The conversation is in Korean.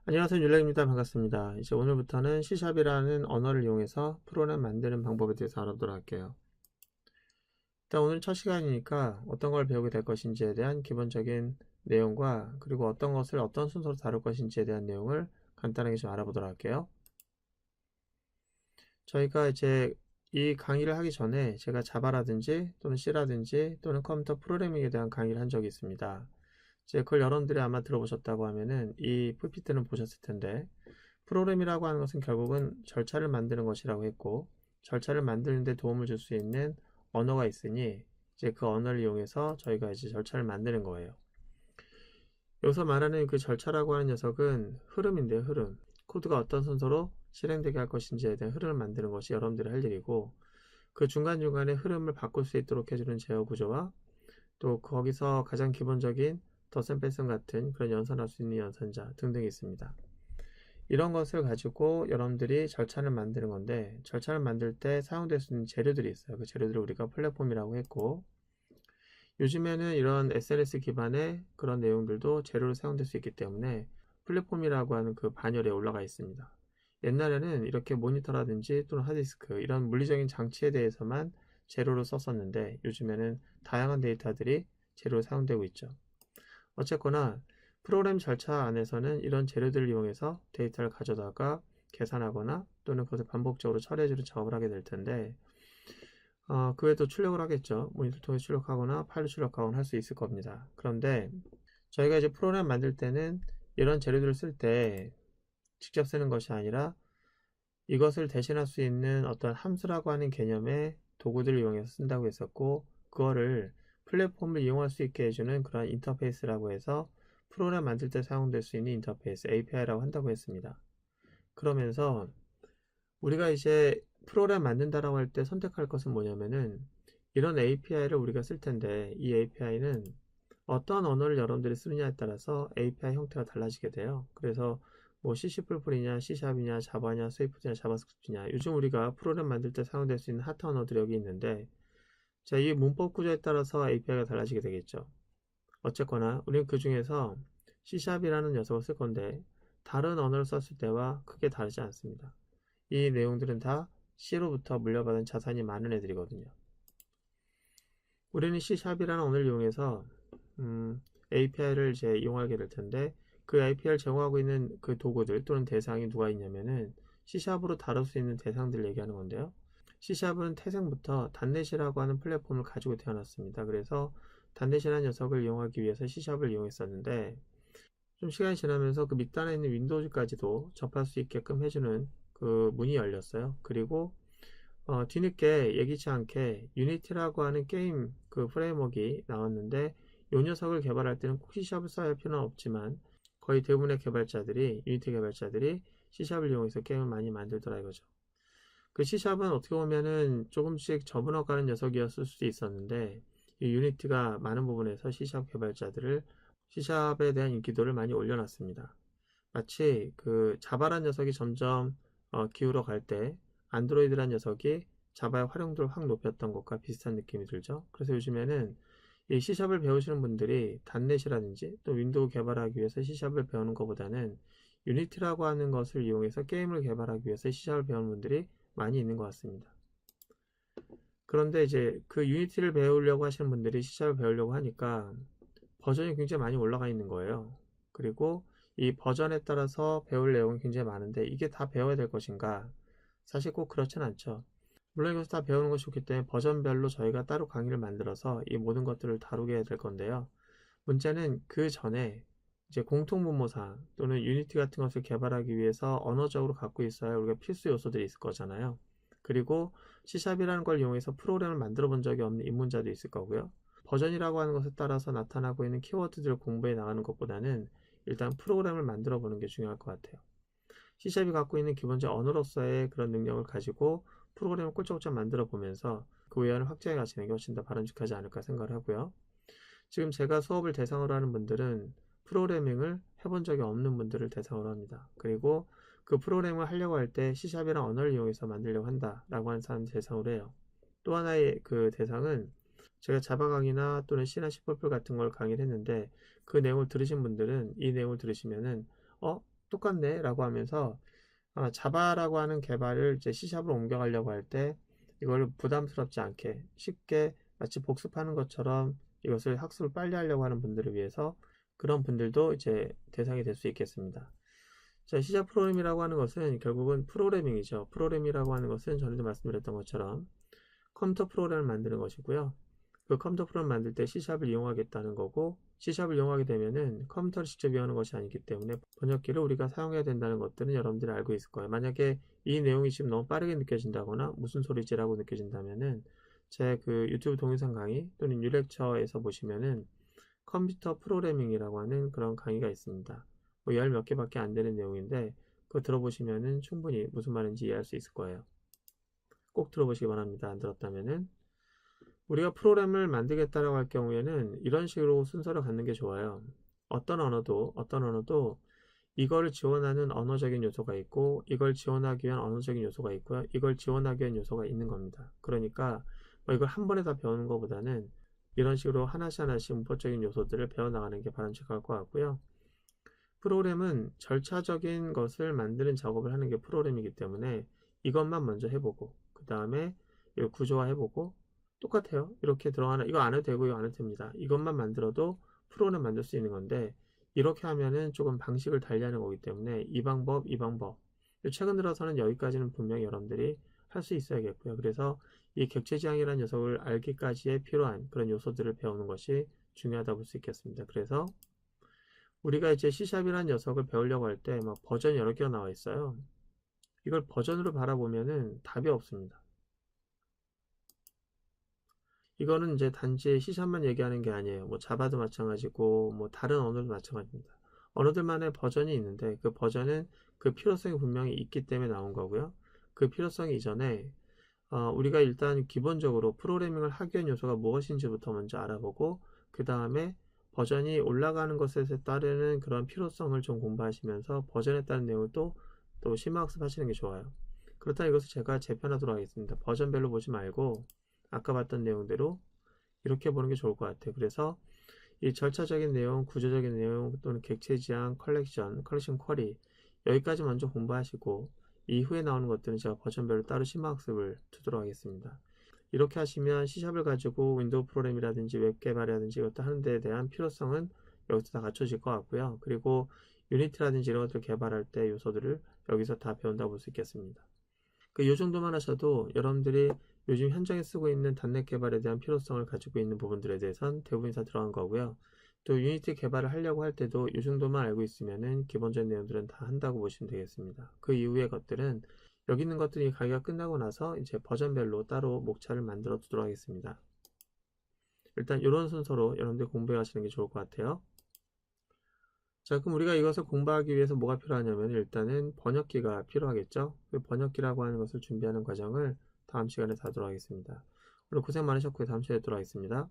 안녕하세요. 율렉입니다. 반갑습니다. 이제 오늘부터는 C샵이라는 언어를 이용해서 프로그램 만드는 방법에 대해서 알아보도록 할게요. 일단 오늘 첫 시간이니까 어떤 걸 배우게 될 것인지에 대한 기본적인 내용과 그리고 어떤 것을 어떤 순서로 다룰 것인지에 대한 내용을 간단하게 좀 알아보도록 할게요. 저희가 이제 이 강의를 하기 전에 제가 자바라든지 또는 C라든지 또는 컴퓨터 프로그래밍에 대한 강의를 한 적이 있습니다. 이제 그걸 여러분들이 아마 들어보셨다고 하면은 이 PPT는 보셨을 텐데, 프로그램이라고 하는 것은 결국은 절차를 만드는 것이라고 했고, 절차를 만드는 데 도움을 줄 수 있는 언어가 있으니 이제 그 언어를 이용해서 저희가 이제 절차를 만드는 거예요. 여기서 말하는 그 절차라고 하는 녀석은 흐름인데요, 흐름. 코드가 어떤 순서로 실행되게 할 것인지에 대한 흐름을 만드는 것이 여러분들이 할 일이고, 그 중간중간에 흐름을 바꿀 수 있도록 해주는 제어 구조와 또 거기서 가장 기본적인 덧셈 뺄셈 같은 그런 연산할 수 있는 연산자 등등이 있습니다. 이런 것을 가지고 여러분들이 절차를 만드는 건데, 절차를 만들 때 사용될 수 있는 재료들이 있어요. 그 재료들을 우리가 플랫폼이라고 했고, 요즘에는 이런 SNS 기반의 그런 내용들도 재료로 사용될 수 있기 때문에 플랫폼이라고 하는 그 반열에 올라가 있습니다. 옛날에는 이렇게 모니터라든지 또는 하드디스크 이런 물리적인 장치에 대해서만 재료로 썼었는데, 요즘에는 다양한 데이터들이 재료로 사용되고 있죠. 어쨌거나 프로그램 절차 안에서는 이런 재료들을 이용해서 데이터를 가져다가 계산하거나 또는 그것을 반복적으로 처리해주는 작업을 하게 될 텐데, 그 외에도 출력을 하겠죠. 모니터를 통해 출력하거나 파일을 출력하거나 할 수 있을 겁니다. 그런데 저희가 이제 프로그램 만들 때는 이런 재료들을 쓸 때 직접 쓰는 것이 아니라 이것을 대신할 수 있는 어떤 함수라고 하는 개념의 도구들을 이용해서 쓴다고 했었고, 그거를 플랫폼을 이용할 수 있게 해주는 그런 인터페이스라고 해서 프로그램 만들 때 사용될 수 있는 인터페이스 API라고 한다고 했습니다. 그러면서 우리가 이제 프로그램 만든다라고 할 때 선택할 것은 뭐냐면은, 이런 API를 우리가 쓸 텐데 이 API는 어떤 언어를 여러분들이 쓰느냐에 따라서 API 형태가 달라지게 돼요. 그래서 뭐 C++이냐, C샵이냐, 자바냐, 스위프트냐, 자바스크립트냐, 요즘 우리가 프로그램 만들 때 사용될 수 있는 핫한 언어들이 여기 있는데, 자, 이 문법 구조에 따라서 API가 달라지게 되겠죠. 어쨌거나 우리는 그 중에서 C샵이라는 녀석을 쓸 건데 다른 언어를 썼을 때와 크게 다르지 않습니다. 이 내용들은 다 C로부터 물려받은 자산이 많은 애들이거든요. 우리는 C샵이라는 언어를 이용해서 API를 이제 이용하게 될 텐데, 그 API를 제공하고 있는 그 도구들 또는 대상이 누가 있냐면은 C샵으로 다룰 수 있는 대상들을 얘기하는 건데요. C샵은 태생부터 단넷이라고 하는 플랫폼을 가지고 태어났습니다. 그래서 단넷이라는 녀석을 이용하기 위해서 C샵을 이용했었는데, 좀 시간이 지나면서 그 밑단에 있는 윈도우즈까지도 접할 수 있게끔 해주는 그 문이 열렸어요. 그리고 뒤늦게 예기치 않게 유니티라고 하는 게임 그 프레임워크가 나왔는데, 이 녀석을 개발할 때는 꼭 C샵을 써야 할 필요는 없지만 거의 대부분의 개발자들이, 유니티 개발자들이 C샵을 이용해서 게임을 많이 만들더라 이거죠. 그 C샵은 어떻게 보면은 조금씩 접어가는 녀석이었을 수도 있었는데, 이 유니티가 많은 부분에서 C샵 개발자들을, C샵에 대한 인기도를 많이 올려놨습니다. 마치 그 자바란 녀석이 점점 기울어 갈 때 안드로이드란 녀석이 자바의 활용도를 확 높였던 것과 비슷한 느낌이 들죠. 그래서 요즘에는 이 C샵을 배우시는 분들이 단넷이라든지 또 윈도우 개발하기 위해서 C샵을 배우는 것보다는 유니티라고 하는 것을 이용해서 게임을 개발하기 위해서 C샵을 배우는 분들이 많이 있는 것 같습니다. 그런데 이제 그 유니티를 배우려고 하시는 분들이 C샵을 배우려고 하니까 버전이 굉장히 많이 올라가 있는 거예요. 그리고 이 버전에 따라서 배울 내용이 굉장히 많은데 이게 다 배워야 될 것인가? 사실 꼭 그렇진 않죠. 물론 이것을 다 배우는 것이 좋기 때문에 버전별로 저희가 따로 강의를 만들어서 이 모든 것들을 다루게 될 건데요. 문제는 그 전에 이제 공통분모사항 또는 유니티 같은 것을 개발하기 위해서 언어적으로 갖고 있어야 우리가 필수 요소들이 있을 거잖아요. 그리고 C샵이라는 걸 이용해서 프로그램을 만들어 본 적이 없는 입문자도 있을 거고요. 버전이라고 하는 것에 따라서 나타나고 있는 키워드들을 공부해 나가는 것보다는 일단 프로그램을 만들어 보는 게 중요할 것 같아요. C샵이 갖고 있는 기본적 언어로서의 그런 능력을 가지고 프로그램을 꿀쩍꿀쩍 만들어 보면서 그 외연을 확장해 가시는 게 훨씬 더 바람직하지 않을까 생각을 하고요. 지금 제가 수업을 대상으로 하는 분들은 프로그래밍을 해본 적이 없는 분들을 대상으로 합니다. 그리고 그 프로그램을 하려고 할 때 C샵이랑 언어를 이용해서 만들려고 한다라고 하는 사람 대상으로 해요. 또 하나의 그 대상은 제가 자바 강의나 또는 C나 C++ 같은 걸 강의를 했는데, 그 내용을 들으신 분들은 이 내용을 들으시면은 똑같네 라고 하면서 자바라고 하는 개발을 이제 C샵으로 옮겨가려고 할 때 이걸 부담스럽지 않게 쉽게 마치 복습하는 것처럼 이것을 학습을 빨리 하려고 하는 분들을 위해서 그런 분들도 이제 대상이 될 수 있겠습니다. 자, C샵 프로그램이라고 하는 것은 결국은 프로그래밍이죠. 프로그램이라고 하는 것은 전에도 말씀드렸던 것처럼 컴퓨터 프로그램을 만드는 것이고요. 그 컴퓨터 프로그램 만들 때 C샵을 이용하겠다는 거고, C샵을 이용하게 되면은 컴퓨터를 직접 이용하는 것이 아니기 때문에 번역기를 우리가 사용해야 된다는 것들은 여러분들이 알고 있을 거예요. 만약에 이 내용이 지금 너무 빠르게 느껴진다거나 무슨 소리지라고 느껴진다면은 제 그 유튜브 동영상 강의 또는 유렉처에서 보시면은 컴퓨터 프로그래밍이라고 하는 그런 강의가 있습니다. 뭐 열 몇 개밖에 안 되는 내용인데 그거 들어보시면은 충분히 무슨 말인지 이해할 수 있을 거예요. 꼭 들어보시기 바랍니다. 안 들었다면은. 우리가 프로그램을 만들겠다라고 할 경우에는 이런 식으로 순서를 갖는 게 좋아요. 어떤 언어도 이걸 지원하는 언어적인 요소가 있고 이걸 지원하기 위한 언어적인 요소가 있고요. 이걸 지원하기 위한 요소가 있는 겁니다. 그러니까 뭐 이걸 한 번에 다 배우는 것보다는 이런 식으로 하나씩 하나씩 문법적인 요소들을 배워나가는 게 바람직할 것 같고요. 프로그램은 절차적인 것을 만드는 작업을 하는 게 프로그램이기 때문에 이것만 먼저 해보고 그 다음에 이걸 구조화해보고 똑같아요. 이렇게 들어가나 이거 안 해도 되고 이거 안 해도 됩니다. 이것만 만들어도 프로그램 만들 수 있는 건데 이렇게 하면은 조금 방식을 달리하는 거기 때문에 이 방법 최근 들어서는 여기까지는 분명히 여러분들이 할 수 있어야겠고요. 그래서 이 객체지향이라는 녀석을 알기까지에 필요한 그런 요소들을 배우는 것이 중요하다고 볼 수 있겠습니다. 그래서 우리가 이제 C샵이라는 녀석을 배우려고 할 때 막 버전이 여러 개가 나와 있어요. 이걸 버전으로 바라보면은 답이 없습니다. 이거는 이제 단지 C샵만 얘기하는 게 아니에요. 뭐 자바도 마찬가지고 뭐 다른 언어도 마찬가지입니다. 언어들만의 버전이 있는데 그 버전은 그 필요성이 분명히 있기 때문에 나온 거고요. 그 필요성 이전에 우리가 일단 기본적으로 프로그래밍을 하기 위한 요소가 무엇인지부터 먼저 알아보고 그 다음에 버전이 올라가는 것에 따르는 그런 필요성을 좀 공부하시면서 버전에 따른 내용을 또 심화학습 하시는 게 좋아요. 그렇다면 이것을 제가 재편하도록 하겠습니다. 버전별로 보지 말고 아까 봤던 내용대로 이렇게 보는 게 좋을 것 같아요. 그래서 이 절차적인 내용, 구조적인 내용 또는 객체지향, 컬렉션 쿼리 여기까지 먼저 공부하시고 이후에 나오는 것들은 제가 버전별로 따로 심화학습을 두도록 하겠습니다. 이렇게 하시면 C샵을 가지고 윈도우 프로그램이라든지 웹 개발이라든지 이것도 하는 데에 대한 필요성은 여기서 다 갖춰질 것 같고요. 그리고 유니티라든지 이런 것들을 개발할 때 요소들을 여기서 다 배운다고 볼 수 있겠습니다. 이 정도만 하셔도 여러분들이 요즘 현장에 쓰고 있는 단넷 개발에 대한 필요성을 가지고 있는 부분들에 대해서는 대부분 다 들어간 거고요. 또 유니티 개발을 하려고 할 때도 이 정도만 알고 있으면은 기본적인 내용들은 다 한다고 보시면 되겠습니다. 그 이후의 것들은 여기 있는 것들이 강의가 끝나고 나서 이제 버전별로 따로 목차를 만들어 두도록 하겠습니다. 일단 이런 순서로 여러분들 공부해 가시는 게 좋을 것 같아요. 자, 그럼 우리가 이것을 공부하기 위해서 뭐가 필요하냐면 일단은 번역기가 필요하겠죠. 그 번역기라고 하는 것을 준비하는 과정을 다음 시간에 하도록 하겠습니다. 오늘 고생 많으셨고요. 다음 시간에 뵙도록 하겠습니다.